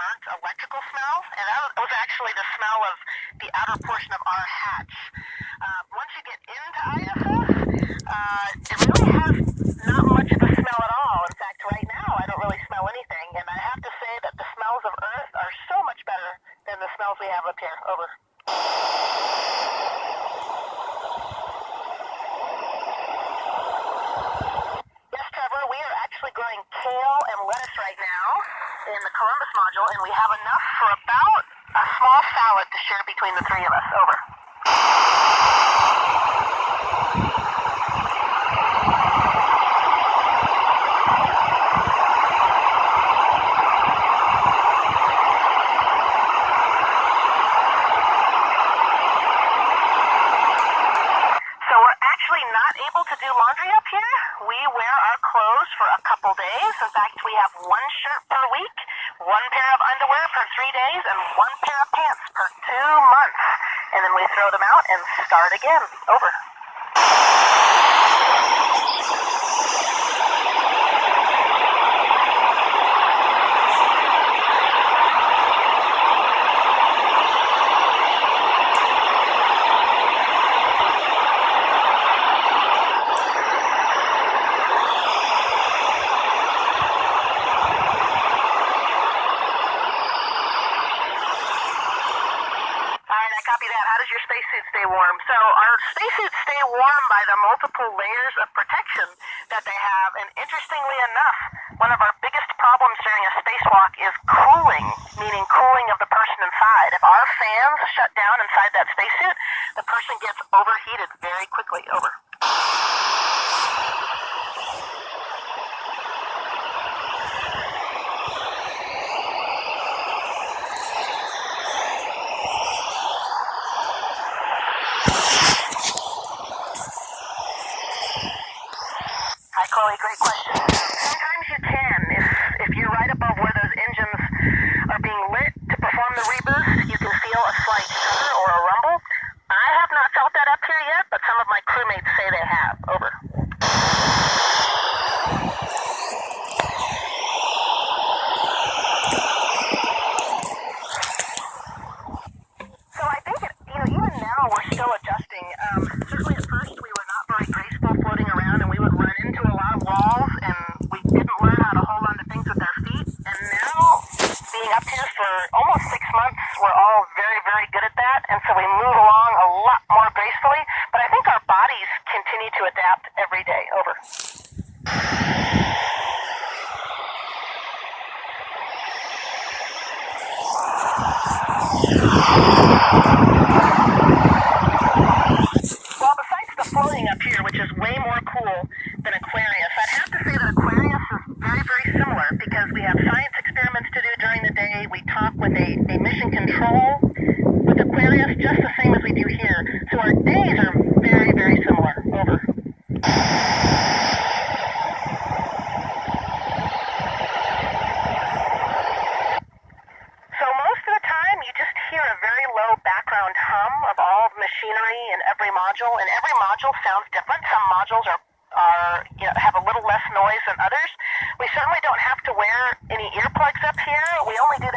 burnt electrical smell, and that was actually the smell of the outer portion of our hatch. Once you get into ISS, it really has not much of a smell at all. In fact, right now, I don't really smell anything, and I have to say that the smells of Earth are so much better than the smells we have up here. Over. Yes, Trevor, we are actually growing kale and lettuce right now in the Columbus module, and we have enough for about a small salad to share between the three of us. Over. Not able to do laundry up here. We wear our clothes for a couple days. In fact, we have one shirt per week, one pair of underwear for 3 days, and one pair of pants per 2 months. And then we throw them out and start again. Over. Copy that. How does your spacesuit stay warm? So our spacesuits stay warm by the multiple layers of protection that they have. And interestingly enough, one of our biggest problems during a spacewalk is cooling, meaning cooling of the person inside. If our fans shut down inside that spacesuit, the person gets overheated very quickly. Over. Hi, Chloe. Great question. Sometimes you can. If you're right above where those engines are being lit to perform the reboost, you can feel a slight shudder or a rumble. I have not felt that up here yet, but some of my crewmates say they have. Over. So I think, even now we're still adjusting. Certainly at first we were not very graceful floating around, and we would run into a lot of walls, and we didn't learn how to hold on to things with our feet. And now, being up here for almost 6 months, we're all very, very good at that, and so we move along a lot more gracefully. But I think our bodies continue to adapt every day. Over. Well, besides the floating up here, which is way more cool than Aquarius, I'd have to say that Aquarius is very, very similar because we have science experiments to do during the day. We talk with a mission control with Aquarius, just the same as we do here. So our days are very, very similar. Over. So most of the time, you just hear a very low background hum of all the machinery in every module, and every module sounds different. Some modules have a little less noise than others. We certainly don't have to wear any earplugs up here. We only do